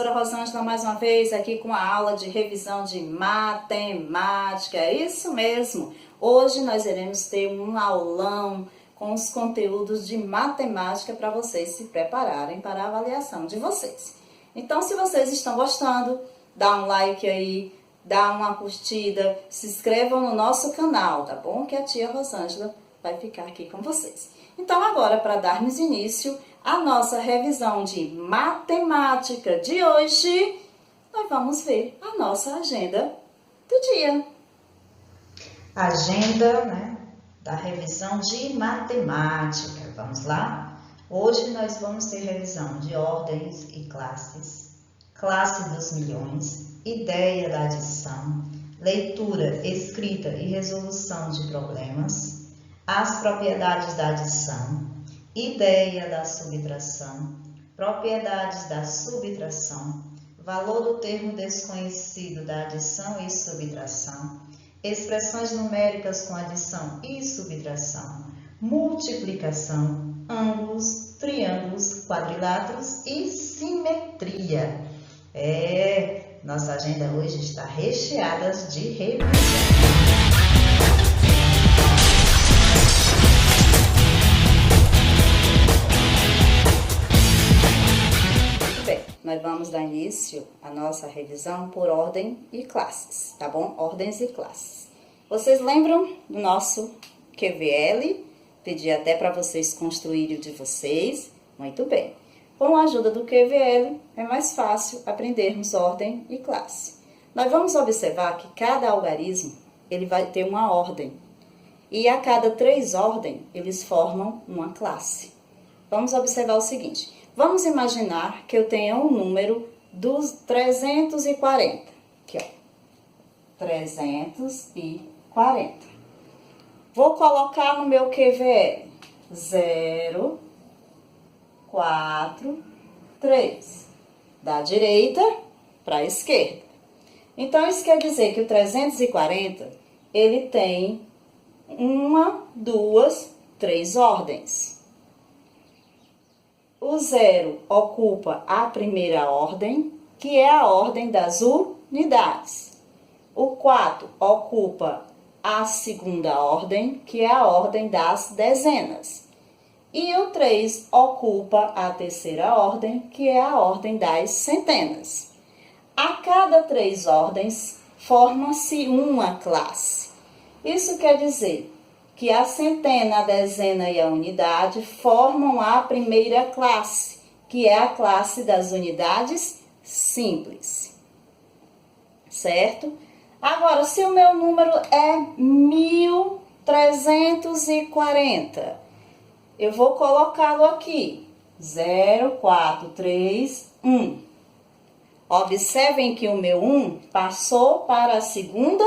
professora Rosângela mais uma vez aqui com a aula de revisão de matemática. É isso mesmo. Hoje nós iremos ter um aulão com os conteúdos de matemática para vocês se prepararem para a avaliação de vocês. Então, se vocês estão gostando, dá um like aí, dá uma curtida, se inscrevam no nosso canal, tá bom? Que a tia Rosângela vai ficar aqui com vocês. Então, agora, para darmos início à nossa revisão de matemática de hoje, nós vamos ver a nossa agenda do dia. Agenda, da revisão de matemática. Vamos lá? Hoje nós vamos ter revisão de ordens e classes, classe dos milhões, ideia da adição, leitura, escrita e resolução de problemas, as propriedades da adição, ideia da subtração, propriedades da subtração, valor do termo desconhecido da adição e subtração, expressões numéricas com adição e subtração, multiplicação, ângulos, triângulos, quadriláteros e simetria. Nossa agenda hoje está recheada de revisão. Nós vamos dar início à nossa revisão por ordem e classes, tá bom? Ordens e classes. Vocês lembram do nosso QVL? Pedi até para vocês construírem o de vocês. Muito bem. Com a ajuda do QVL, é mais fácil aprendermos ordem e classe. Nós vamos observar que cada algarismo, ele vai ter uma ordem. E a cada 3 ordens, eles formam uma classe. Vamos observar o seguinte. Vamos imaginar que eu tenha um número dos 340. Aqui, ó. 340. Vou colocar no meu QVL 0, 4, 3. Da direita para a esquerda. Então, isso quer dizer que o 340, ele tem 1, 2, 3 ordens. O 0 ocupa a primeira ordem, que é a ordem das unidades. O 4 ocupa a segunda ordem, que é a ordem das dezenas. E o 3 ocupa a terceira ordem, que é a ordem das centenas. A cada 3 ordens, forma-se uma classe. Isso quer dizer que a centena, a dezena e a unidade formam a primeira classe, que é a classe das unidades simples. Certo? Agora, se o meu número é 1340, eu vou colocá-lo aqui. 0, 4, 3, 1. Observem que o meu 1 passou para a segunda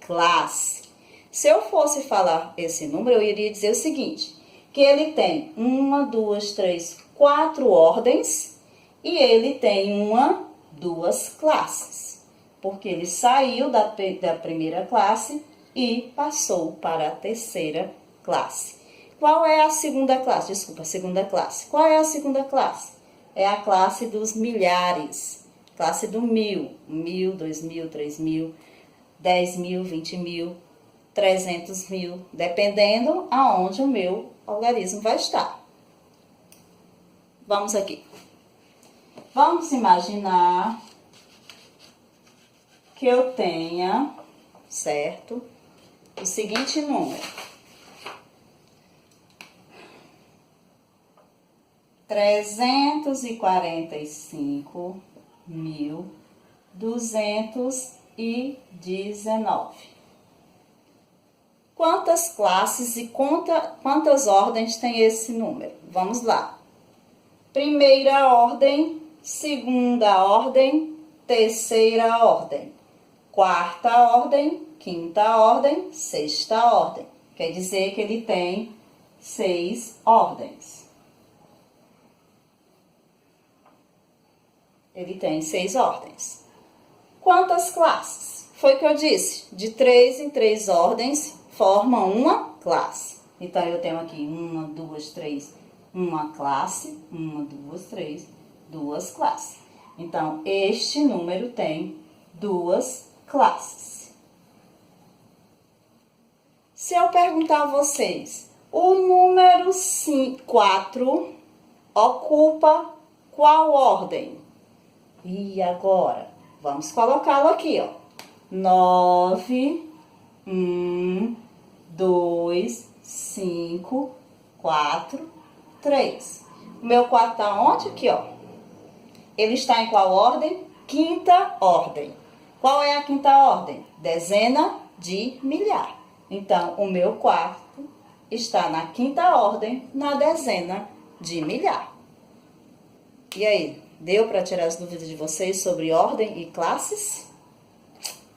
classe. Se eu fosse falar esse número, eu iria dizer o seguinte, que ele tem 1, 2, 3, 4 ordens e ele tem 1, 2 classes, porque ele saiu da primeira classe e passou para a terceira classe. Qual é a segunda classe? Desculpa, a segunda classe. Qual é a segunda classe? É a classe dos milhares, classe do 1000, 1000, 2000, 3000, 10.000, 20.000, 300.000, dependendo aonde o meu algarismo vai estar. Vamos aqui. Vamos imaginar que eu tenha, certo, o seguinte número. 345.219. Quantas classes e quantas ordens tem esse número? Vamos lá. Primeira ordem, segunda ordem, terceira ordem, quarta ordem, quinta ordem, sexta ordem. Quer dizer que ele tem 6 ordens. Ele tem 6 ordens. Quantas classes? Foi o que eu disse. De 3 em 3 ordens formam uma classe. Então, eu tenho aqui 1, 2, 3, uma classe. 1, 2, 3, 2 classes. Então, este número tem 2 classes. Se eu perguntar a vocês, o número 4 ocupa qual ordem? E agora, vamos colocá-lo aqui, ó. 9, 1, 2, 5, 4, 3. O meu 4 está onde? Aqui, ó. Ele está em qual ordem? Quinta ordem. Qual é a quinta ordem? Dezena de milhar. Então, o meu 4 está na quinta ordem, na dezena de milhar. E aí, deu para tirar as dúvidas de vocês sobre ordem e classes?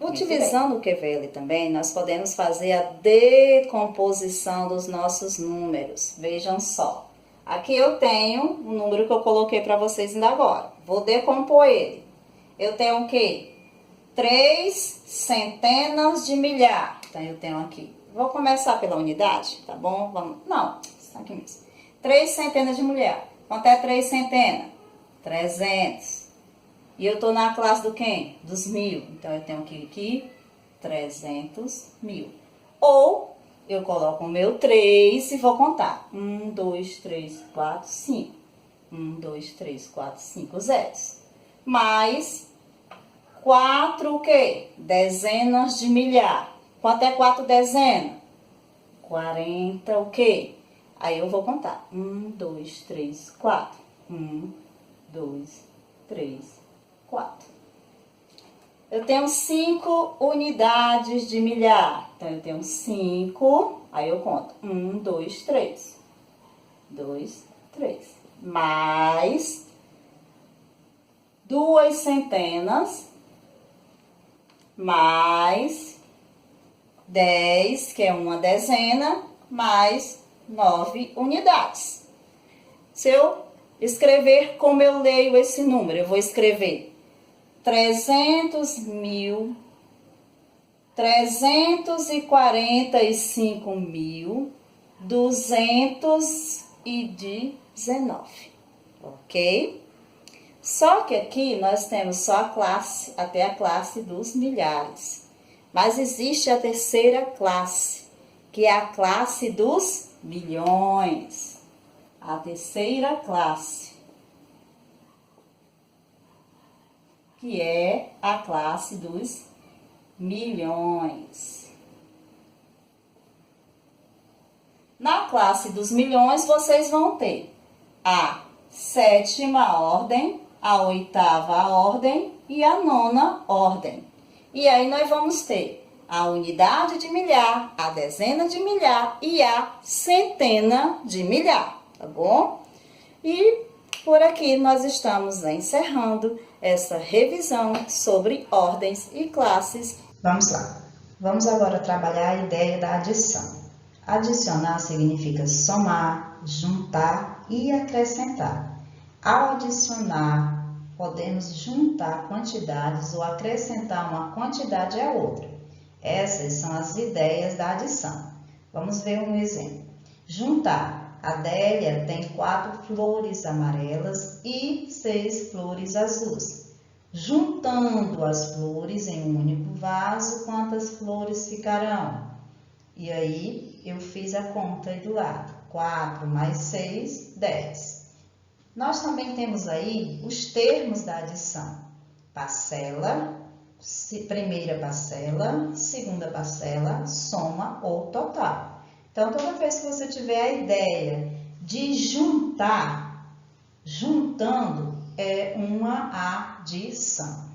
Utilizando o QVL também, nós podemos fazer a decomposição dos nossos números. Vejam só. Aqui eu tenho um número que eu coloquei para vocês ainda agora. Vou decompor ele. Eu tenho o quê? 3 centenas de milhar. Então, eu tenho aqui. Vou começar pela unidade, tá bom? Vamos. Não, está aqui mesmo. 3 centenas de milhar. Quanto é 3 centenas? 300. E eu estou na classe do quem? Dos 1000. Então, eu tenho aqui 300 mil. Ou, eu coloco o meu 3 e vou contar. 1, 2, 3, 4, 5. 1, 2, 3, 4, 5 zeros. Mais 4 o quê? Dezenas de milhar. Quanto é 4 dezenas? 40 o quê? Aí eu vou contar. 1, 2, 3, 4. 1, 2, 3, 4. Eu tenho 5 unidades de milhar. Então, eu tenho 5. Aí eu conto. 1, 2, 3. 2, 3. Mais 2 centenas. Mais 10, que é uma dezena. Mais 9 unidades. Se eu escrever como eu leio esse número, eu vou escrever 300 mil, 345 mil, 219, ok? Só que aqui nós temos só a classe, até a classe dos milhares. Mas existe a terceira classe, que é a classe dos milhões. A terceira classe, que é a classe dos milhões. Na classe dos milhões, vocês vão ter a 7ª ordem, a 8ª ordem e a 9ª ordem. E aí, nós vamos ter a unidade de milhar, a dezena de milhar e a centena de milhar, tá bom? E por aqui nós estamos encerrando essa revisão sobre ordens e classes. Vamos lá. Vamos agora trabalhar a ideia da adição. Adicionar significa somar, juntar e acrescentar. Ao adicionar, podemos juntar quantidades ou acrescentar uma quantidade a outra. Essas são as ideias da adição. Vamos ver um exemplo. Juntar. A Adélia tem 4 flores amarelas e 6 flores azuis. Juntando as flores em um único vaso, quantas flores ficarão? E aí, eu fiz a conta aí do lado. 4 mais 6, 10. Nós também temos aí os termos da adição. Parcela, primeira parcela, segunda parcela, soma ou total. Então, toda vez que você tiver a ideia de juntar, juntando é uma adição.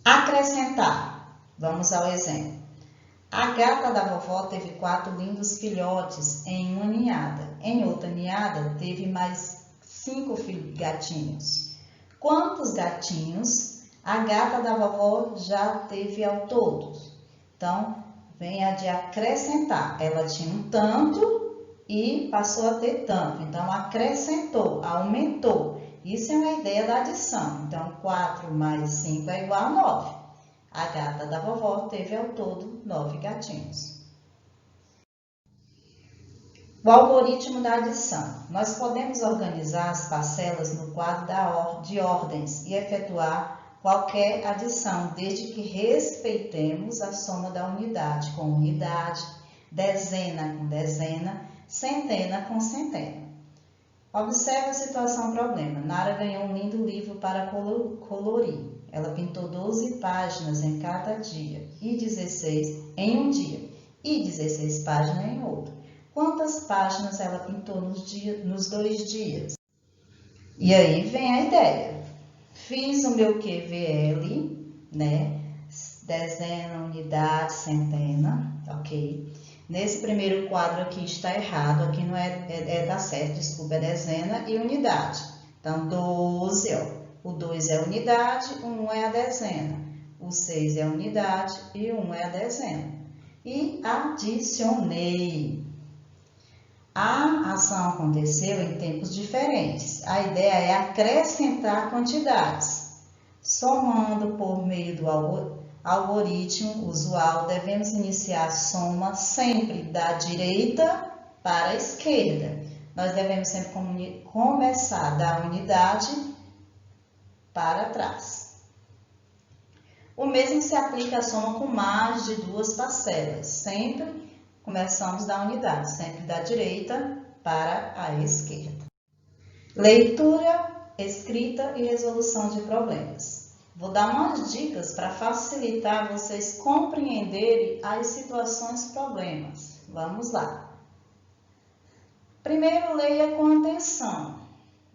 Acrescentar. Vamos ao exemplo. A gata da vovó teve 4 lindos filhotes em uma ninhada. Em outra ninhada, teve mais 5 gatinhos. Quantos gatinhos a gata da vovó já teve ao todo? Então, vem a de acrescentar. Ela tinha um tanto e passou a ter tanto. Então, acrescentou, aumentou. Isso é uma ideia da adição. Então, 4 mais 5 é igual a 9. A gata da vovó teve ao todo 9 gatinhos. O algoritmo da adição. Nós podemos organizar as parcelas no quadro de ordens e efetuar qualquer adição, desde que respeitemos a soma da unidade com unidade, dezena com dezena, centena com centena. Observe a situação problema. Nara ganhou um lindo livro para colorir. Ela pintou 12 páginas em cada dia e 16 em um dia e 16 páginas em outro. Quantas páginas ela pintou nos 2 dias? E aí vem a ideia. Fiz o meu QVL, né? Dezena, unidade, centena, ok? Nesse primeiro quadro aqui está errado, aqui não dá certo, desculpa, é dezena e unidade. Então, 12, ó, o 2 é a unidade, o 1 é a dezena. O 6 é a unidade e o 1 é a dezena. E adicionei. A ação aconteceu em tempos diferentes. A ideia é acrescentar quantidades. Somando por meio do algoritmo usual, devemos iniciar a soma sempre da direita para a esquerda. Nós devemos sempre começar da unidade para trás. O mesmo se aplica à soma com mais de 2 parcelas. Sempre começamos da unidade, sempre da direita para a esquerda. Leitura, escrita e resolução de problemas. Vou dar umas dicas para facilitar vocês compreenderem as situações problemas. Vamos lá. Primeiro, leia com atenção.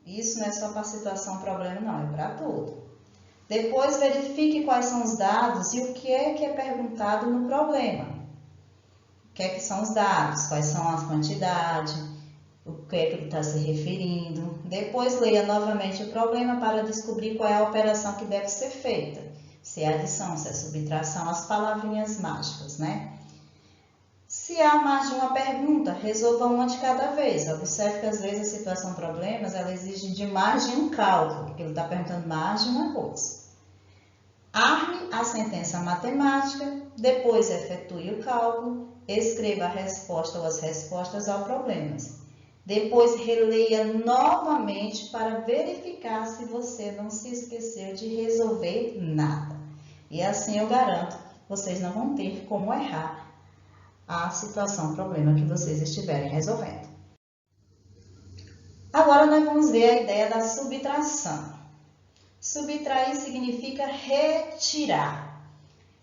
Isso não é só para a situação problema, não, é para tudo. Depois, verifique quais são os dados e o que é perguntado no problema. O que são os dados, quais são as quantidades, o que ele está se referindo. Depois leia novamente o problema para descobrir qual é a operação que deve ser feita. Se é adição, se é subtração, as palavrinhas mágicas, né? Se há mais de uma pergunta, resolva uma de cada vez. Observe que às vezes a situação problemas, ela exige de mais de um cálculo, porque ele está perguntando mais de uma coisa. Arme a sentença matemática, depois efetue o cálculo, escreva a resposta ou as respostas ao problema. Depois releia novamente para verificar se você não se esqueceu de resolver nada. E assim eu garanto, vocês não vão ter como errar a situação, problema que vocês estiverem resolvendo. Agora nós vamos ver a ideia da subtração. Subtrair significa retirar.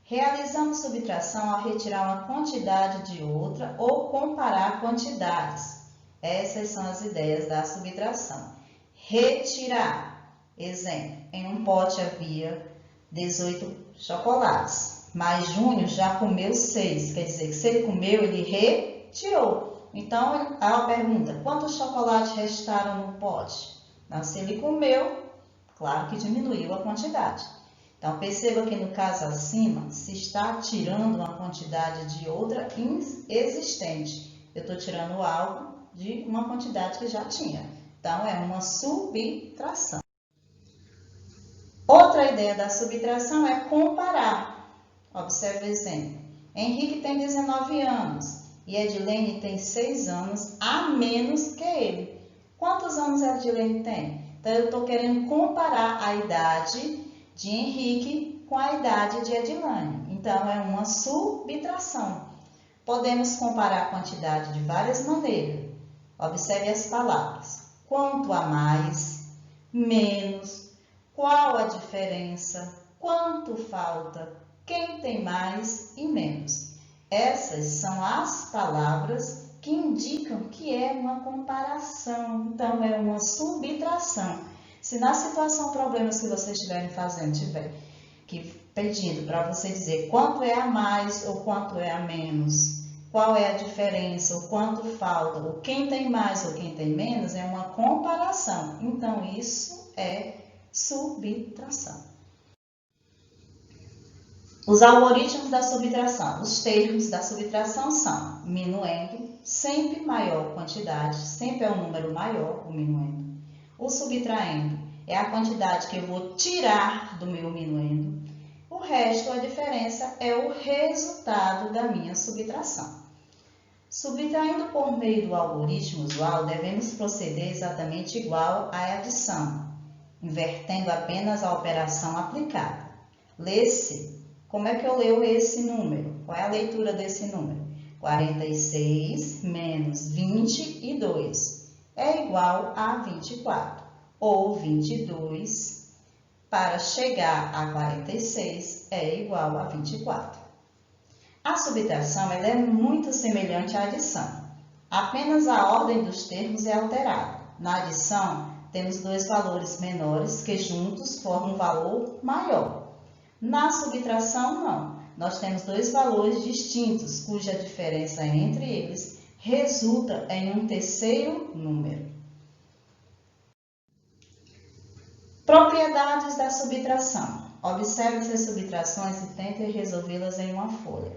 Realizamos subtração ao retirar uma quantidade de outra ou comparar quantidades. Essas são as ideias da subtração. Retirar. Exemplo, em um pote havia 18 chocolates, mas Júnior já comeu 6. Quer dizer que se ele comeu, ele retirou. Então, a pergunta, quantos chocolates restaram no pote? Então, se ele comeu, claro que diminuiu a quantidade. Então, perceba que no caso acima, se está tirando uma quantidade de outra existente. Eu estou tirando algo de uma quantidade que já tinha. Então, é uma subtração. Outra ideia da subtração é comparar. Observe o exemplo. Henrique tem 19 anos e Edilene tem 6 anos a menos que ele. Quantos anos a Edilene tem? Então, eu estou querendo comparar a idade de Henrique com a idade de Edilene. Então, é uma subtração. Podemos comparar a quantidade de várias maneiras. Observe as palavras. Quanto a mais, menos, qual a diferença, quanto falta, quem tem mais e menos. Essas são as palavras que indicam que é uma comparação. Então, é uma subtração. Se na situação, problemas que vocês estiverem fazendo, tiver que pedindo para você dizer quanto é a mais ou quanto é a menos, qual é a diferença, o quanto falta, ou quem tem mais ou quem tem menos, é uma comparação. Então, isso é subtração. Os algoritmos da subtração. Os termos da subtração são minuendo, sempre maior quantidade, sempre é um número maior, o minuendo. O subtraindo é a quantidade que eu vou tirar do meu minuendo. O resto, a diferença, é o resultado da minha subtração. Subtraindo por meio do algoritmo usual, devemos proceder exatamente igual à adição, invertendo apenas a operação aplicada. Lê-se. Como é que eu leio esse número? Qual é a leitura desse número? 46 menos 22 é igual a 24, ou 22 para chegar a 46 é igual a 24. A subtração ela é muito semelhante à adição. Apenas a ordem dos termos é alterada. Na adição, temos dois valores menores que juntos formam um valor maior. Na subtração, não. Nós temos dois valores distintos, cuja diferença entre eles resulta em um terceiro número. Propriedades da subtração. Observe essas subtrações e tente resolvê-las em uma folha.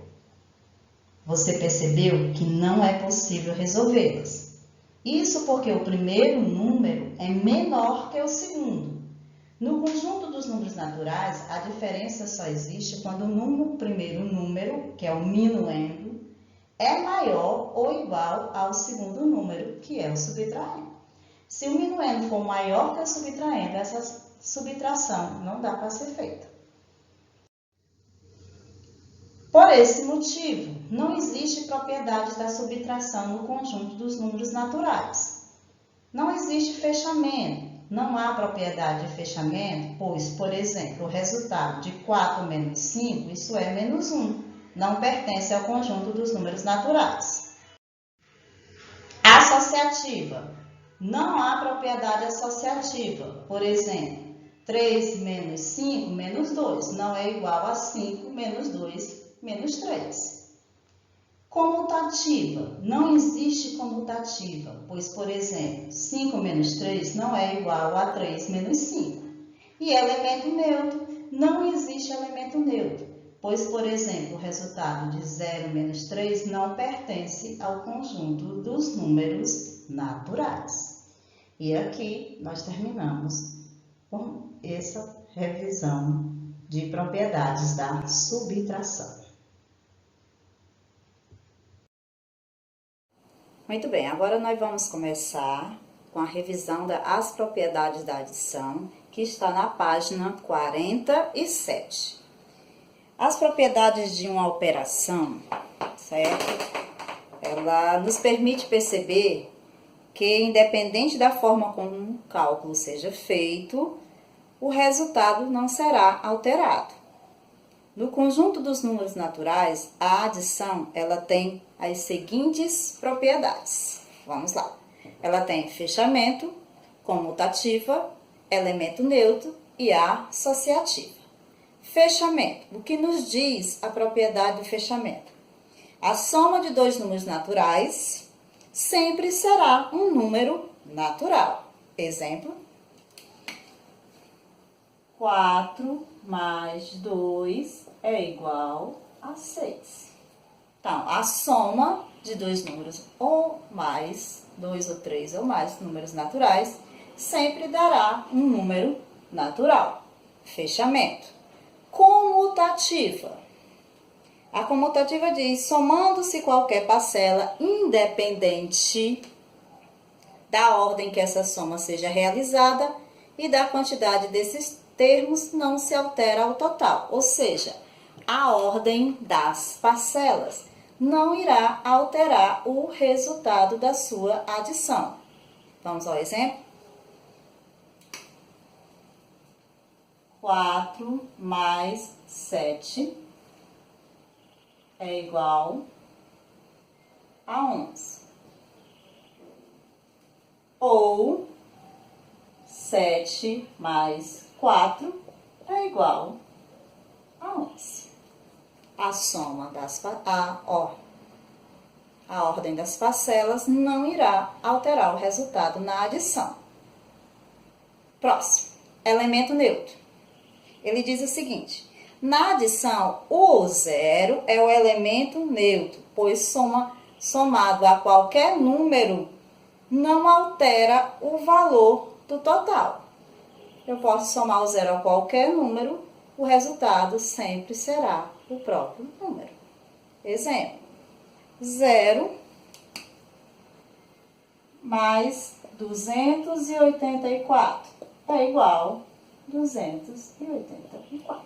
Você percebeu que não é possível resolvê-las. Isso porque o primeiro número é menor que o segundo. No conjunto dos números naturais, a diferença só existe quando o primeiro número, que é o minuendo, é maior ou igual ao segundo número, que é o subtraendo. Se o minuendo for maior que o subtraendo, essa subtração não dá para ser feita. Por esse motivo, não existe propriedade da subtração no conjunto dos números naturais. Não existe fechamento. Não há propriedade de fechamento, pois, por exemplo, o resultado de 4 menos 5, isso é menos 1, não pertence ao conjunto dos números naturais. Associativa. Não há propriedade associativa. Por exemplo, 3 menos 5 menos 2 não é igual a 5 menos 2 menos 3. Comutativa. Não existe comutativa, pois, por exemplo, 5 menos 3 não é igual a 3 menos 5. E elemento neutro. Não existe elemento neutro, pois, por exemplo, o resultado de 0 menos 3 não pertence ao conjunto dos números naturais. E aqui nós terminamos com essa revisão de propriedades da subtração. Muito bem, agora nós vamos começar com a revisão das propriedades da adição, que está na página 47. As propriedades de uma operação, certo? Ela nos permite perceber que, independente da forma como o cálculo seja feito, o resultado não será alterado. No conjunto dos números naturais, a adição ela tem as seguintes propriedades. Vamos lá. Ela tem fechamento, comutativa, elemento neutro e associativa. Fechamento. O que nos diz a propriedade de fechamento? A soma de dois números naturais sempre será um número natural. Exemplo: 4 mais 2 é igual a 6. Então, a soma de dois números ou mais, 2 ou 3 ou mais números naturais, sempre dará um número natural. Fechamento. Comutativa. A comutativa diz: somando-se qualquer parcela independente da ordem que essa soma seja realizada e da quantidade desses termos não se altera ao total, ou seja, a ordem das parcelas não irá alterar o resultado da sua adição. Vamos ao exemplo? 4 mais 7 é igual a 11. Ou 7 mais 4 é igual a 11. A soma a ordem das parcelas não irá alterar o resultado na adição. Próximo, elemento neutro. Ele diz o seguinte: na adição, o zero é o elemento neutro, pois somado a qualquer número não altera o valor do total. Eu posso somar o zero a qualquer número, o resultado sempre será o próprio número. Exemplo: 0 mais 284 é igual a 284.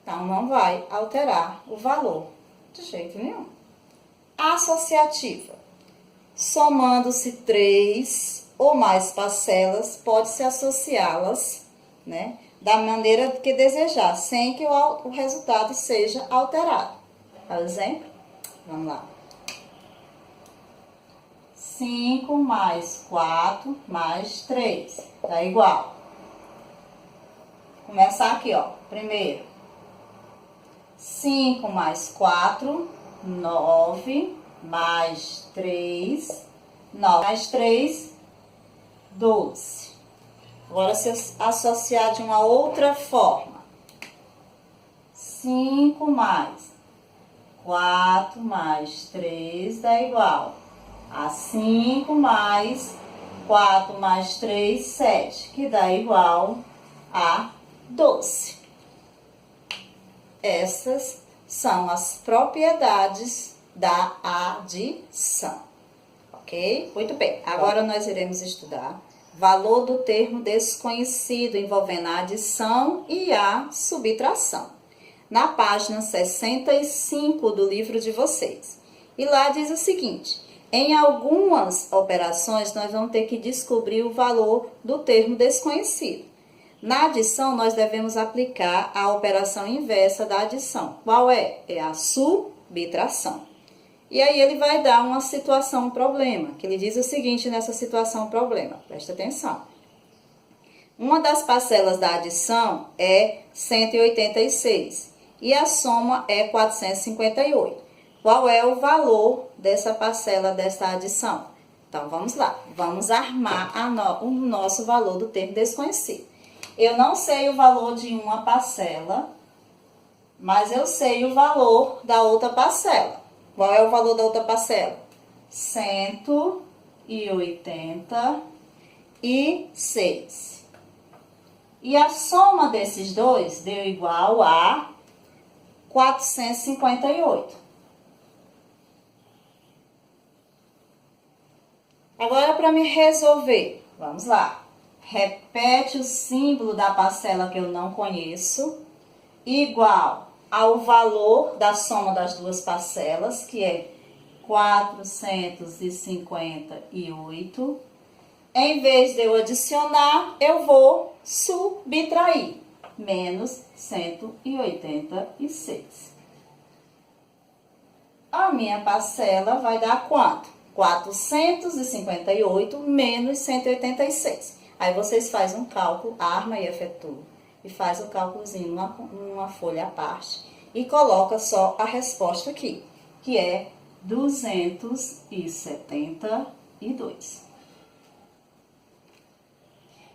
Então, não vai alterar o valor de jeito nenhum. Associativa. Somando-se 3 ou mais parcelas, pode-se associá-las, né, da maneira que desejar, sem que o resultado seja alterado. Por exemplo, vamos lá. 5 mais 4 mais 3 dá igual. Vou começar aqui, ó. Primeiro, 5 mais 4, 9, mais 3, 9 mais 3, 12. Agora, se eu associar de uma outra forma, 5 mais 4 mais 3 dá igual a 5 mais 4 mais 3, 7, que dá igual a 12. Essas são as propriedades da adição, ok? Muito bem, agora nós iremos estudar valor do termo desconhecido envolvendo a adição e a subtração, na página 65 do livro de vocês. E lá diz o seguinte: em algumas operações nós vamos ter que descobrir o valor do termo desconhecido. Na adição, nós devemos aplicar a operação inversa da adição. Qual é? É a subtração. E aí ele vai dar uma situação, um problema, que ele diz o seguinte nessa situação, problema. Presta atenção. Uma das parcelas da adição é 186 e a soma é 458. Qual é o valor dessa parcela dessa adição? Então, vamos lá. Vamos armar o nosso valor do termo desconhecido. Eu não sei o valor de uma parcela, mas eu sei o valor da outra parcela. Qual é o valor da outra parcela? 186. E a soma desses dois deu igual a 458. Agora, para me resolver, vamos lá. Repete o símbolo da parcela que eu não conheço, igual ao valor da soma das duas parcelas, que é 458. Em vez de eu adicionar, eu vou subtrair, menos 186. A minha parcela vai dar quanto? 458 menos 186. Aí vocês fazem um cálculo, arma e efetua, e faz o cálculozinho numa folha à parte e coloca só a resposta aqui, que é 272.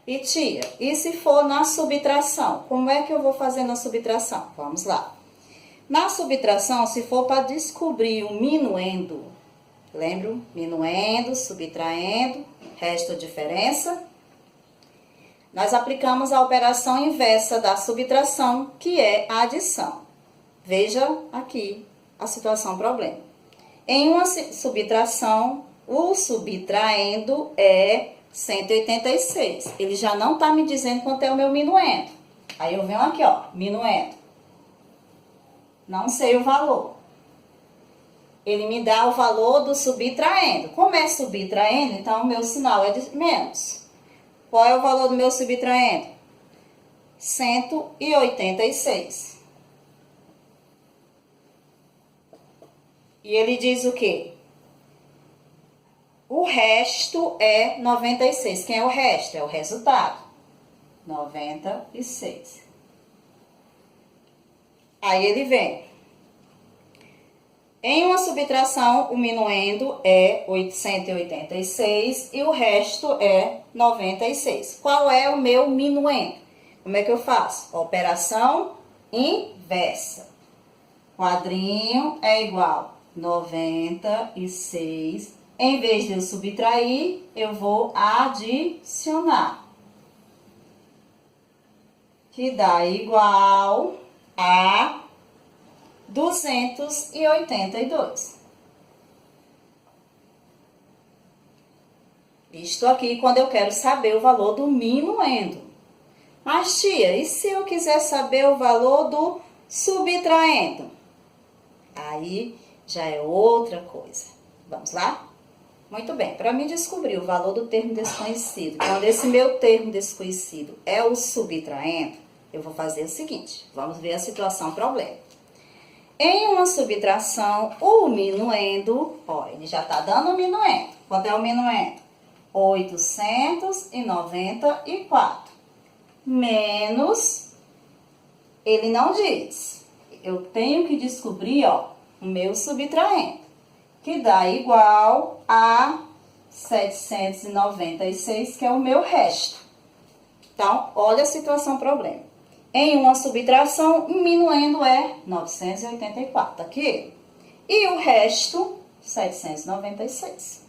E tia, e se for na subtração? Como é que eu vou fazer na subtração? Vamos lá. Na subtração, se for para descobrir o minuendo, lembra? Minuendo, subtraindo, resto a diferença. Nós aplicamos a operação inversa da subtração, que é a adição. Veja aqui a situação problema. Em uma subtração, o subtraendo é 186. Ele já não está me dizendo quanto é o meu minuendo. Aí eu venho aqui, ó, minuendo. Não sei o valor. Ele me dá o valor do subtraendo. Como é subtraendo, então o meu sinal é de menos. Qual é o valor do meu subtraendo? 186. E ele diz o quê? O resto é 96. Quem é o resto? É o resultado. 96. Aí ele vem. Em uma subtração, o minuendo é 886 e o resto é 96. Qual é o meu minuendo? Como é que eu faço? Operação inversa. Quadrinho é igual a 96. Em vez de eu subtrair, eu vou adicionar. Que dá igual a 282. Isto aqui quando eu quero saber o valor do minuendo. Mas, tia, e se eu quiser saber o valor do subtraendo? Aí já é outra coisa. Vamos lá? Muito bem, para mim descobrir o valor do termo desconhecido, quando esse meu termo desconhecido é o subtraendo, eu vou fazer o seguinte, vamos ver a situação problema. Em uma subtração, o minuendo, ó, ele já está dando o minuendo. Quanto é o minuendo? 894. Menos, ele não diz. Eu tenho que descobrir, ó, o meu subtraendo, que dá igual a 796, que é o meu resto. Então, olha a situação problema. Em uma subtração, o minuendo é 984, aqui. E o resto, 796.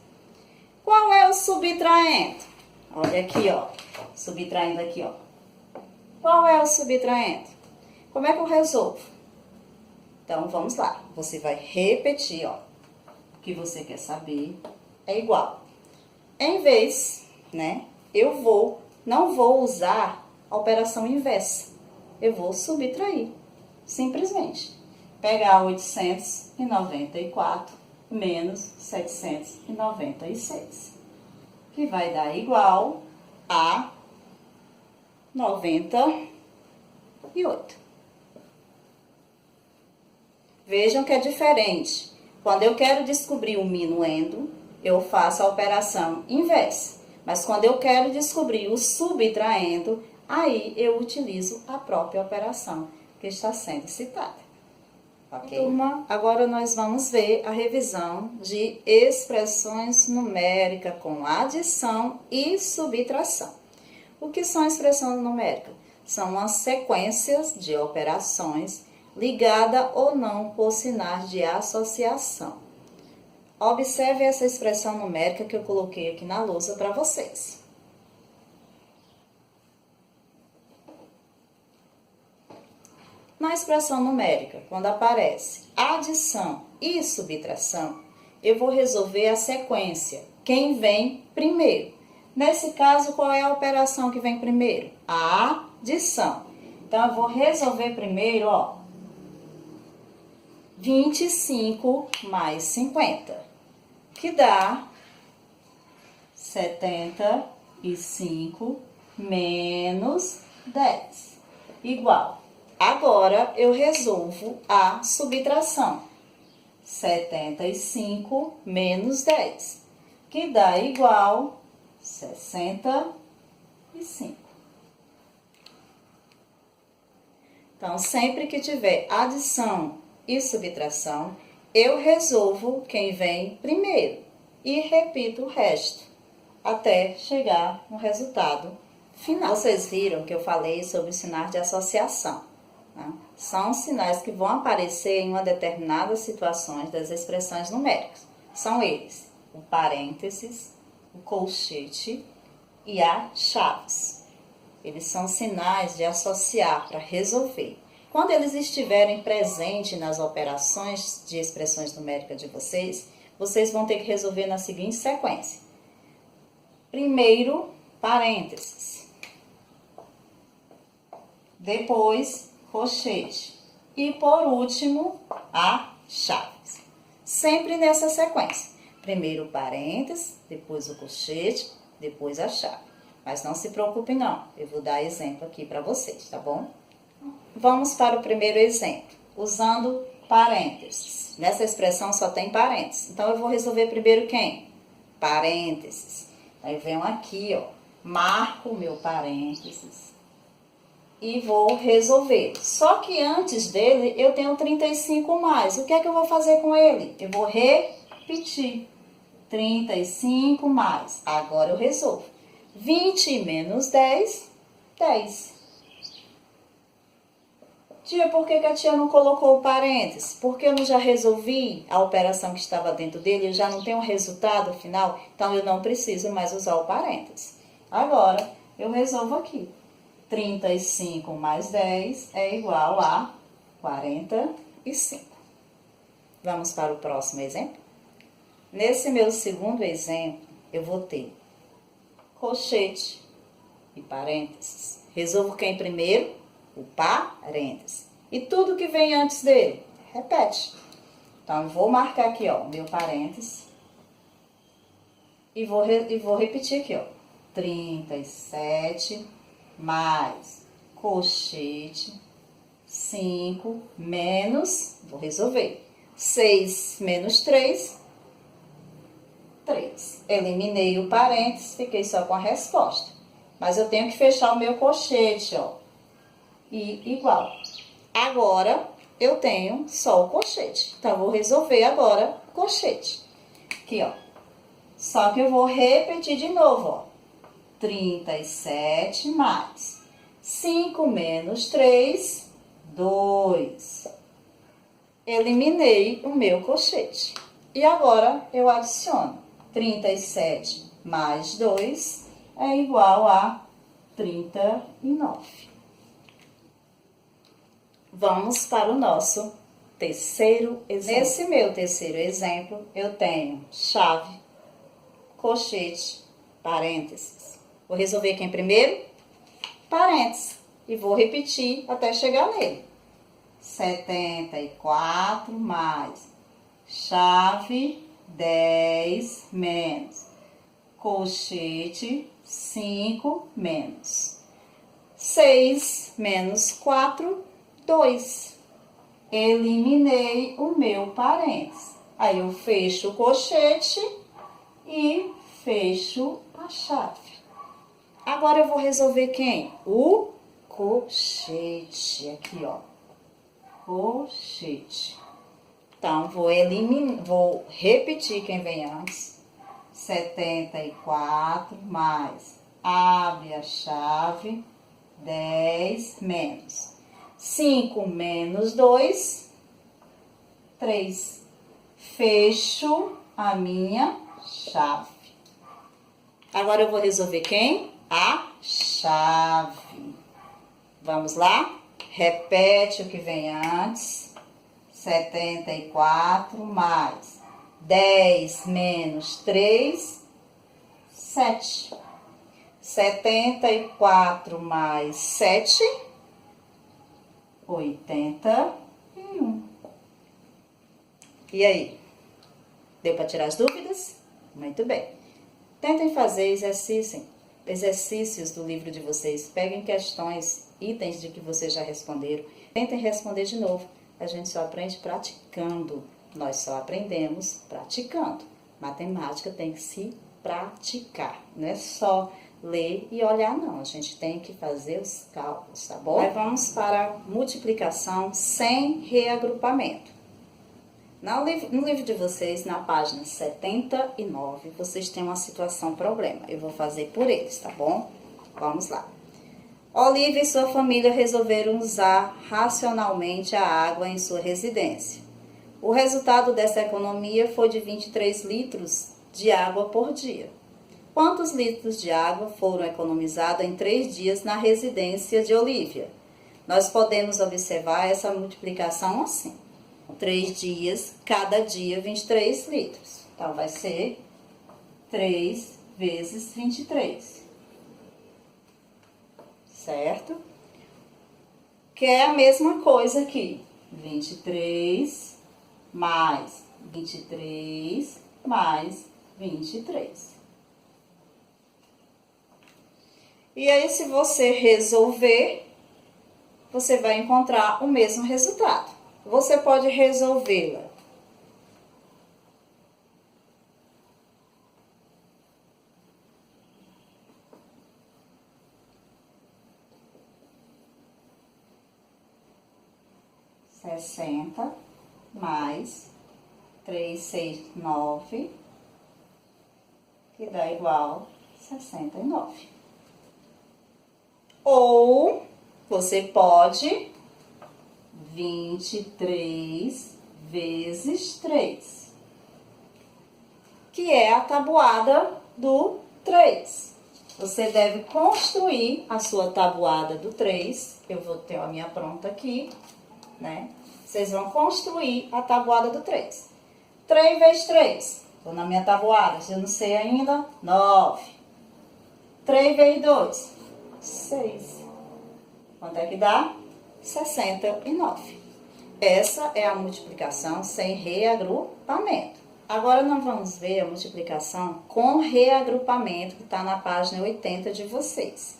Qual é o subtraendo? Olha aqui, ó. Subtraindo aqui, ó. Qual é o subtraendo? Como é que eu resolvo? Então, vamos lá. Você vai repetir, ó. O que você quer saber é igual. Em vez, né, não vou usar a operação inversa. Eu vou subtrair, simplesmente. Pegar 894 menos 796, que vai dar igual a 98. Vejam que é diferente. Quando eu quero descobrir o minuendo, eu faço a operação inversa. Mas quando eu quero descobrir o subtraendo, aí eu utilizo a própria operação que está sendo citada. Ok? Turma, agora nós vamos ver a revisão de expressões numéricas com adição e subtração. O que são expressões numéricas? São as sequências de operações ligada ou não por sinais de associação. Observe essa expressão numérica que eu coloquei aqui na lousa para vocês. Na expressão numérica, quando aparece adição e subtração, eu vou resolver a sequência, quem vem primeiro. Nesse caso, qual é a operação que vem primeiro? A adição. Então, eu vou resolver primeiro, ó, 25 mais 50, que dá 75 menos 10, igual. Agora, eu resolvo a subtração. 75 menos 10, que dá igual 65. Então, sempre que tiver adição e subtração, eu resolvo quem vem primeiro e repito o resto até chegar no resultado final. Vocês viram que eu falei sobre os sinais de associação, né? São sinais que vão aparecer em uma determinada situações das expressões numéricas. São eles: o parênteses, o colchete e a chaves. Eles são sinais de associar para resolver. Quando eles estiverem presentes nas operações de expressões numéricas de vocês, vocês vão ter que resolver na seguinte sequência. Primeiro, parênteses. Depois, colchete. E por último, a chaves. Sempre nessa sequência. Primeiro parênteses, depois o colchete, depois a chave. Mas não se preocupe não, eu vou dar exemplo aqui para vocês, tá bom? Vamos para o primeiro exemplo, usando parênteses. Nessa expressão só tem parênteses. Então, eu vou resolver primeiro quem? Parênteses. Aí eu venho aqui, ó, marco o meu parênteses e vou resolver. Só que antes dele, eu tenho 35 mais. O que é que eu vou fazer com ele? Eu vou repetir. 35 mais. Agora eu resolvo. 20 menos 10, 10. Tia, por que a tia não colocou o parênteses? Porque eu não já resolvi a operação que estava dentro dele, eu já não tenho o resultado final, então eu não preciso mais usar o parênteses. Agora, eu resolvo aqui. 35 mais 10 é igual a 45. Vamos para o próximo exemplo? Nesse meu segundo exemplo, eu vou ter colchete e parênteses. Resolvo quem primeiro? O parênteses. E tudo que vem antes dele, repete. Então, eu vou marcar aqui, ó, meu parênteses. E vou repetir aqui, ó. 37 mais colchete, 5 menos, vou resolver. 6 menos 3, 3. Eliminei o parênteses, fiquei só com a resposta. Mas eu tenho que fechar o meu colchete, ó. E igual. Agora, eu tenho só o colchete. Então, eu vou resolver agora o colchete. Aqui, ó. Só que eu vou repetir de novo, ó. 37 mais 5 menos 3, 2. Eliminei o meu colchete. E agora, eu adiciono. 37 mais 2 é igual a 39. Vamos para o nosso terceiro exemplo. Nesse meu terceiro exemplo, eu tenho chave, colchete, parênteses. Vou resolver quem primeiro? Parênteses. E vou repetir até chegar nele. 74 mais chave, 10 menos colchete, 5 menos 6 menos 4, 2. Eliminei o meu parênteses. Aí eu fecho o colchete e fecho a chave. Agora eu vou resolver quem? O colchete. Aqui, ó. Colchete. Então, vou repetir quem vem antes. 74 mais, abre a chave, 10 menos 5 menos 2, 3. Fecho a minha chave. Agora eu vou resolver quem? A chave. Vamos lá? Repete o que vem antes. 74 mais 10 menos 3, 7. 74 mais 7, 81. E aí? Deu para tirar as dúvidas? Muito bem. Tentem fazer exercícios do livro de vocês. Peguem questões, itens de que vocês já responderam. Tentem responder de novo. A gente só aprende praticando. Nós só aprendemos praticando. Matemática tem que se praticar. Não é só ler e olhar, não. A gente tem que fazer os cálculos, tá bom? Aí vamos para a multiplicação sem reagrupamento. No livro de vocês, na página 79, vocês têm uma situação problema. Eu vou fazer por eles, tá bom? Vamos lá. Olivia e sua família resolveram usar racionalmente a água em sua residência. O resultado dessa economia foi de 23 litros de água por dia. Quantos litros de água foram economizados em 3 dias na residência de Olivia? Nós podemos observar essa multiplicação assim. 3 dias, cada dia 23 litros. Então, vai ser 3 vezes 23. Certo? Que é a mesma coisa aqui. 23 mais 23 mais 23. E aí, se você resolver, você vai encontrar o mesmo resultado. Você pode resolvê-la sessenta mais 369, que dá igual 69. Ou você pode 23 vezes 3, que é a tabuada do 3. Você deve construir a sua tabuada do 3. Eu vou ter a minha pronta aqui, né? Vocês vão construir a tabuada do 3. 3 vezes 3. Estou na minha tabuada, se eu não sei ainda, 9. 3 vezes 2, 6. Quanto é que dá? 69. Essa é a multiplicação sem reagrupamento. Agora nós vamos ver a multiplicação com reagrupamento, que está na página 80 de vocês,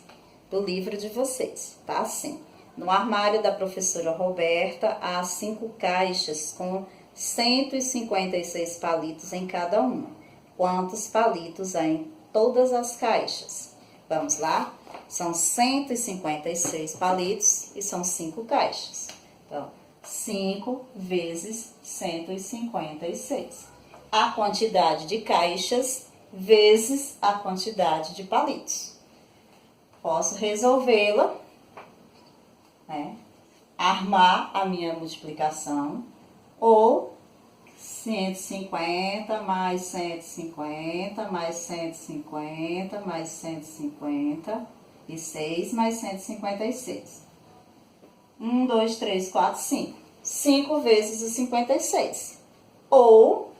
do livro de vocês. Tá assim. No armário da professora Roberta, há 5 caixas com 156 palitos em cada uma. Quantos palitos há em todas as caixas? Vamos lá? São 156 palitos e são 5 caixas. Então, 5 vezes 156. A quantidade de caixas vezes a quantidade de palitos. Posso resolvê-la, né? Armar a minha multiplicação, ou 150 mais 150 mais 150 mais 156 mais 156. 1, 2, 3, 4, 5. 5 vezes o 56. Ou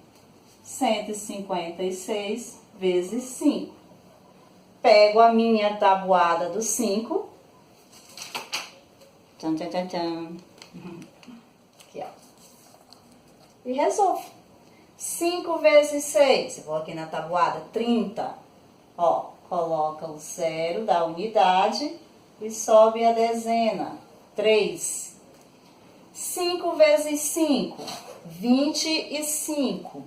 156 vezes 5. Pego a minha tabuada do 5. Tchan, tchan, tchan, tchan. Aqui, ó. E resolvo. 5 vezes 6. Eu vou aqui na tabuada, 30. Ó, coloca o 0 da unidade e sobe a dezena. 3. 5 vezes 5. 25.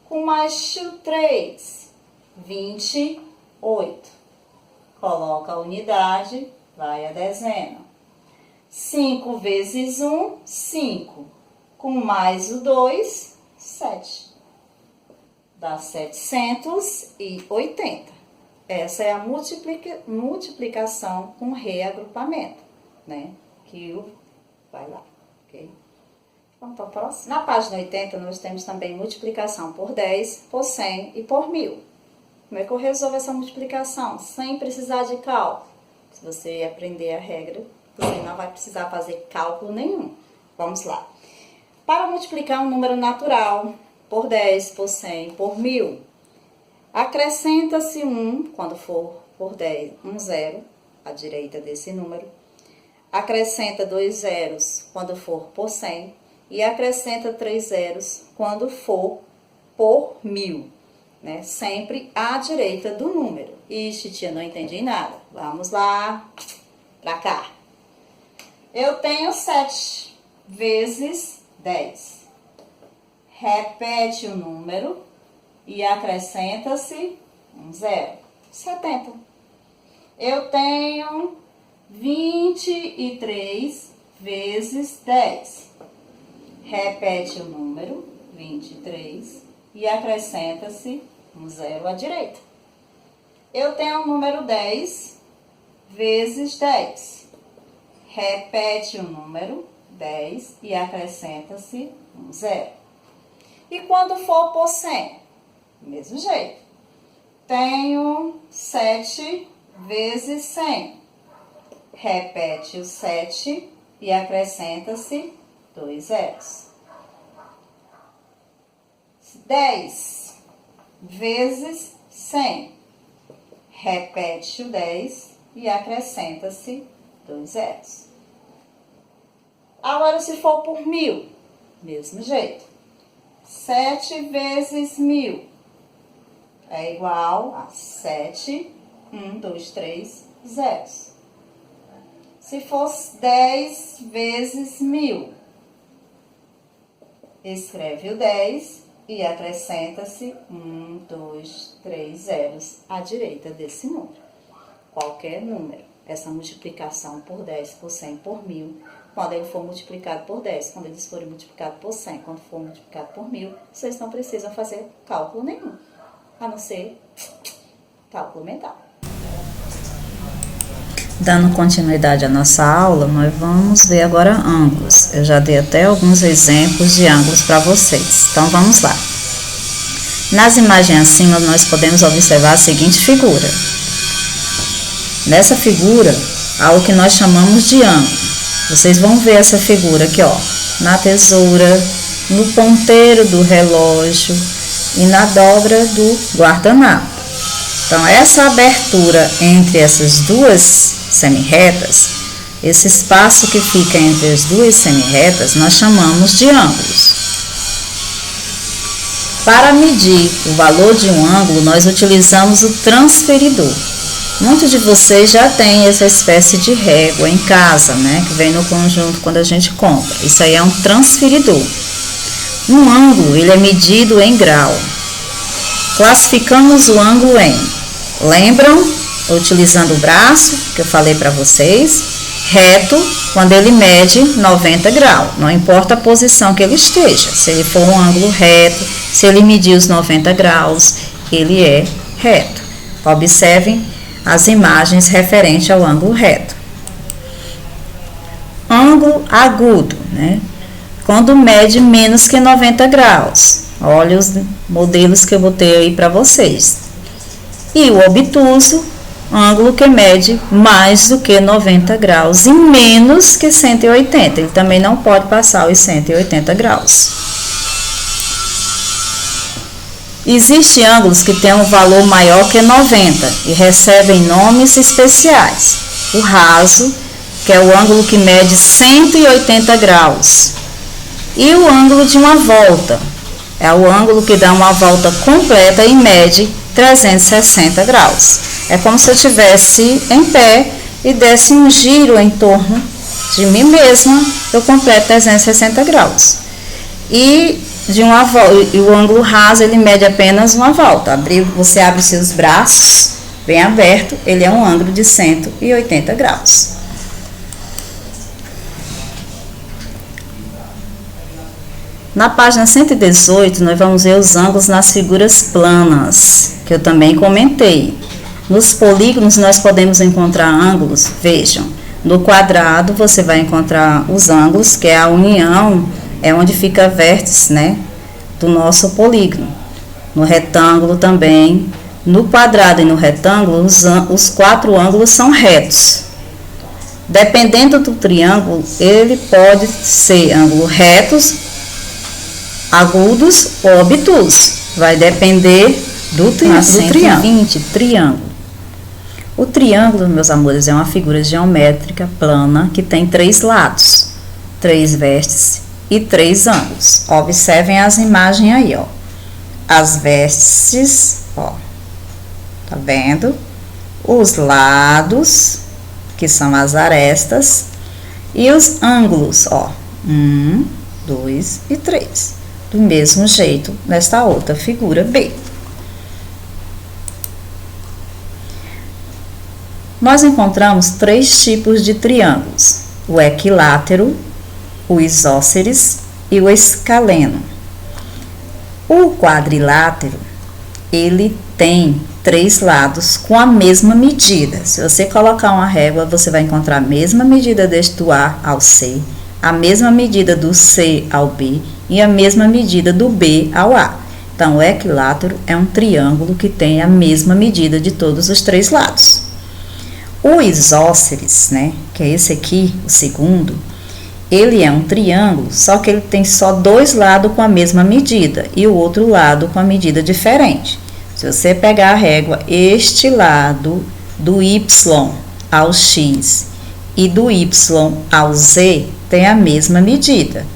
Com mais 3. 28. Coloca a unidade, vai a dezena. 5 vezes 1, 5. Com mais o 2, 7. Dá 780. Essa é a multiplicação com reagrupamento, né? Que vai lá, ok? Vamos para o próximo. Na página 80, nós temos também multiplicação por 10, por 100 e por 1000. Como é que eu resolvo essa multiplicação? Sem precisar de cálculo. Se você aprender a regra, você não vai precisar fazer cálculo nenhum. Vamos lá. Para multiplicar um número natural por 10, por 100, por 1000, acrescenta-se 1, quando for por 10, um 0, à direita desse número. Acrescenta 2 zeros quando for por 100 e acrescenta 3 zeros quando for por 1000, né? Sempre à direita do número. Ixi, tia, não entendi nada. Vamos lá, pra cá. Eu tenho 7 vezes 10. Repete o número e acrescenta-se um 0. 70. Eu tenho 23 vezes 10. Repete o número, 23, e acrescenta-se um 0 à direita. Eu tenho o número 10 vezes 10. Repete o número, 10, e acrescenta-se um 0. E quando for por 100? Do mesmo jeito. Tenho 7 vezes 100. Repete o 7 e acrescenta-se 2 zeros. 10 vezes 100. Repete o 10 e acrescenta-se 2 zeros. Agora, se for por 1000, mesmo jeito. 7 vezes 1000 é igual a 7, 1, 2, 3 zeros. Se fosse 10 vezes 1000, escreve o 10 e acrescenta-se 1, 2, 3 zeros à direita desse número. Qualquer número. Essa multiplicação por 10, por 100, por 1000, quando ele for multiplicado por 10, quando eles forem multiplicados por 100, quando for multiplicado por 1000, vocês não precisam fazer cálculo nenhum, a não ser cálculo mental. Dando continuidade à nossa aula, nós vamos ver agora ângulos. Eu já dei até alguns exemplos de ângulos para vocês. Então, vamos lá. Nas imagens acima, nós podemos observar a seguinte figura. Nessa figura, há o que nós chamamos de ângulo. Vocês vão ver essa figura aqui, ó, na tesoura, no ponteiro do relógio e na dobra do guardanapo. Então, essa abertura entre essas duas semirretas, esse espaço que fica entre as duas semirretas, nós chamamos de ângulos. Para medir o valor de um ângulo, nós utilizamos o transferidor. Muitos de vocês já têm essa espécie de régua em casa, né? Que vem no conjunto quando a gente compra. Isso aí é um transferidor. Um ângulo, ele é medido em grau. Classificamos o ângulo em, lembram? Utilizando o braço, que eu falei para vocês, reto, quando ele mede 90 graus. Não importa a posição que ele esteja. Se ele for um ângulo reto, se ele medir os 90 graus, ele é reto. Observem as imagens referentes ao ângulo reto. Ângulo agudo, né? Quando mede menos que 90 graus. Olha os modelos que eu botei aí para vocês. E o obtuso, ângulo que mede mais do que 90 graus e menos que 180. Ele também não pode passar os 180 graus. Existem ângulos que têm um valor maior que 90 e recebem nomes especiais. O raso, que é o ângulo que mede 180 graus. E o ângulo de uma volta, é o ângulo que dá uma volta completa e mede 360 graus. É como se eu estivesse em pé e desse um giro em torno de mim mesma, eu completo 360 graus. E o ângulo raso, ele mede apenas uma volta. Você abre seus braços bem aberto, ele é um ângulo de 180 graus. Na página 118, nós vamos ver os ângulos nas figuras planas, que eu também comentei. Nos polígonos, nós podemos encontrar ângulos, vejam, no quadrado você vai encontrar os ângulos, que é a união, é onde fica vértice, né, do nosso polígono. No retângulo também, no quadrado e no retângulo, os 4 ângulos são retos. Dependendo do triângulo, ele pode ser ângulo retos, agudos ou obtusos. Vai depender do triângulo. Triângulo. O triângulo, meus amores, é uma figura geométrica plana que tem 3 lados, 3 vértices e 3 ângulos. Observem as imagens aí, ó. As vértices, ó. Tá vendo? Os lados, que são as arestas, e os ângulos, ó. 1, 2 e 3. Do mesmo jeito nesta outra figura B. Nós encontramos 3 tipos de triângulos: o equilátero, o isósceles e o escaleno. O quadrilátero, ele tem 3 lados com a mesma medida. Se você colocar uma régua, você vai encontrar a mesma medida do A ao C, a mesma medida do C ao B e a mesma medida do B ao A. Então, o equilátero é um triângulo que tem a mesma medida de todos os 3 lados. O isósceles, né, que é esse aqui, o segundo, ele é um triângulo, só que ele tem só 2 lados com a mesma medida e o outro lado com a medida diferente. Se você pegar a régua, este lado do Y ao X e do Y ao Z tem a mesma medida,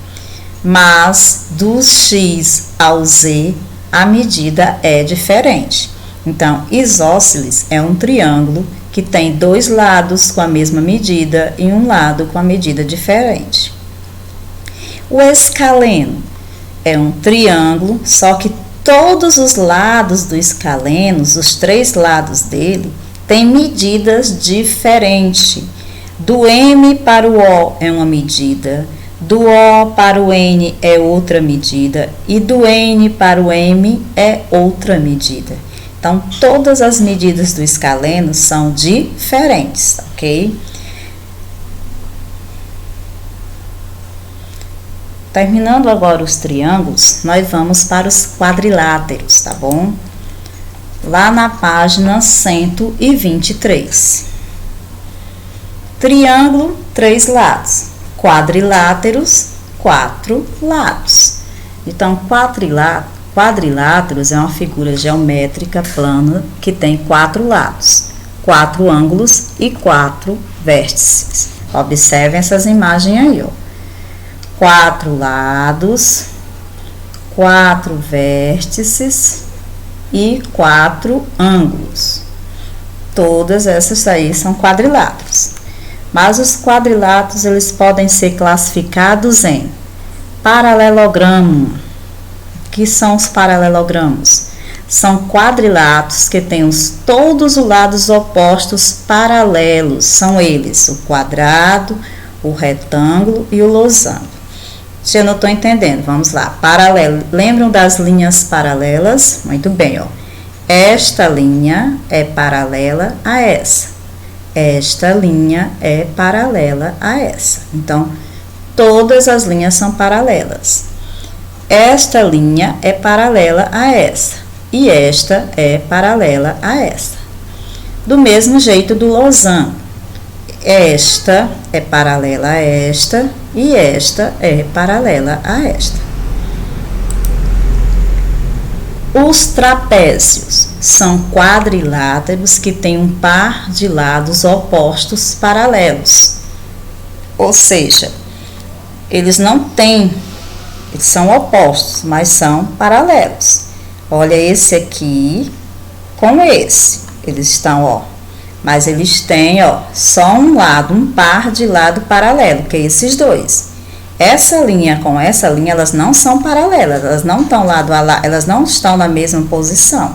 mas do X ao Z a medida é diferente. Então, isósceles é um triângulo que tem 2 lados com a mesma medida e um lado com a medida diferente. O escaleno é um triângulo, só que todos os lados do escaleno, os 3 lados dele, têm medidas diferentes. Do M para o O é uma medida, do O para o N é outra medida e do N para o M é outra medida. Então, todas as medidas do escaleno são diferentes, ok? Terminando agora os triângulos, nós vamos para os quadriláteros, tá bom? Lá na página 123. Triângulo, 3 lados. Quadriláteros, 4 lados. Então, Quadriláteros é uma figura geométrica plana que tem 4 lados, 4 ângulos e 4 vértices. Observem essas imagens aí, ó. 4 lados, 4 vértices e 4 ângulos. Todas essas aí são quadriláteros. Mas os quadriláteros, eles podem ser classificados em paralelogramo. O que são os paralelogramos? São quadriláteros que têm todos os lados opostos paralelos. São eles, o quadrado, o retângulo e o losango. Se eu não estou entendendo, vamos lá. Paralelo. Lembram das linhas paralelas? Muito bem, ó. Esta linha é paralela a essa. Esta linha é paralela a essa. Então, todas as linhas são paralelas. Esta linha é paralela a essa. E esta é paralela a essa. Do mesmo jeito do losango. Esta é paralela a esta e esta é paralela a esta. Os trapézios são quadriláteros que têm um par de lados opostos paralelos. Ou seja, eles não têm, eles são opostos, mas são paralelos. Olha esse aqui com esse. Eles estão, ó, mas eles têm, ó, só um lado, um par de lado paralelo, que é esses dois. Essa linha com essa linha, elas não são paralelas, elas não estão lado a lado, elas não estão na mesma posição.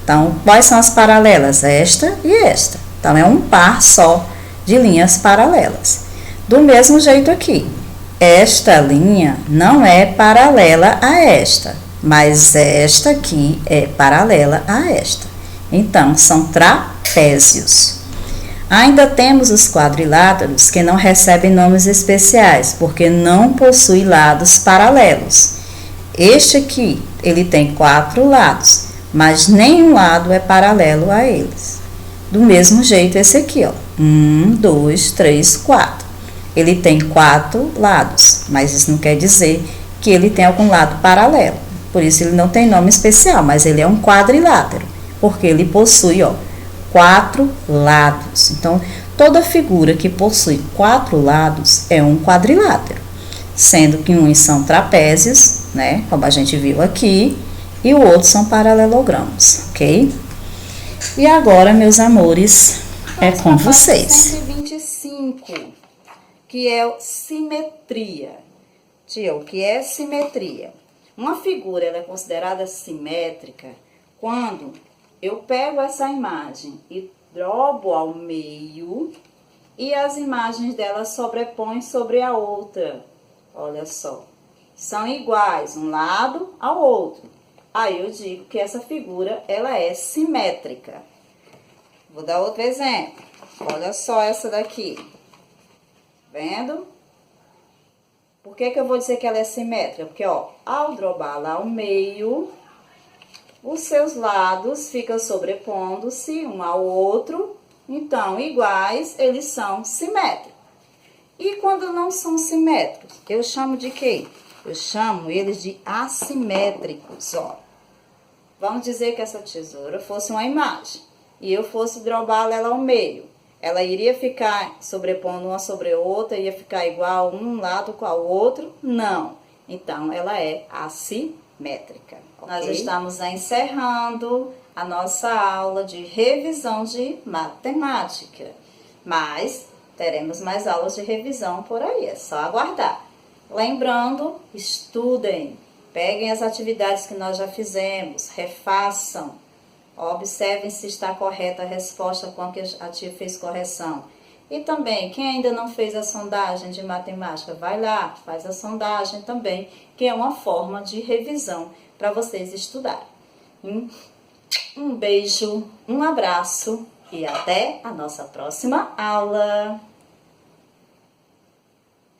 Então, quais são as paralelas? Esta e esta. Então, é um par só de linhas paralelas. Do mesmo jeito aqui, esta linha não é paralela a esta, mas esta aqui é paralela a esta. Então, são trapézios. Ainda temos os quadriláteros que não recebem nomes especiais, porque não possuem lados paralelos. Este aqui, ele tem 4 lados, mas nenhum lado é paralelo a eles. Do mesmo jeito esse aqui, ó. 1, 2, 3, 4. Ele tem 4 lados, mas isso não quer dizer que ele tem algum lado paralelo. Por isso ele não tem nome especial, mas ele é um quadrilátero, porque ele possui, ó, 4 lados. Então, toda figura que possui 4 lados é um quadrilátero, sendo que uns são trapézios, né, como a gente viu aqui, e o outro são paralelogramos, ok? E agora, meus amores, é com vocês. 125, que é simetria. Tia, o que é simetria? Uma figura ela é considerada simétrica quando eu pego essa imagem e drobo ao meio e as imagens dela sobrepõem sobre a outra. Olha só, são iguais um lado ao outro. Aí eu digo que essa figura ela é simétrica. Vou dar outro exemplo. Olha só essa daqui. Vendo? Por que eu vou dizer que ela é simétrica? Porque, ó, ao drobá-la ao meio, os seus lados ficam sobrepondo-se um ao outro, então, iguais, eles são simétricos. E quando não são simétricos, eu chamo de quê? Eu chamo eles de assimétricos, ó. Vamos dizer que essa tesoura fosse uma imagem e eu fosse drobá-la ao meio. Ela iria ficar sobrepondo uma sobre a outra, ia ficar igual um lado com o outro? Não. Então, ela é assimétrica. Okay? Nós estamos encerrando a nossa aula de revisão de matemática. Mas teremos mais aulas de revisão por aí, é só aguardar. Lembrando, estudem, peguem as atividades que nós já fizemos, refaçam. Observem se está correta a resposta com que a tia fez correção. E também, quem ainda não fez a sondagem de matemática, vai lá, faz a sondagem também, que é uma forma de revisão para vocês estudarem. Um beijo, um abraço e até a nossa próxima aula!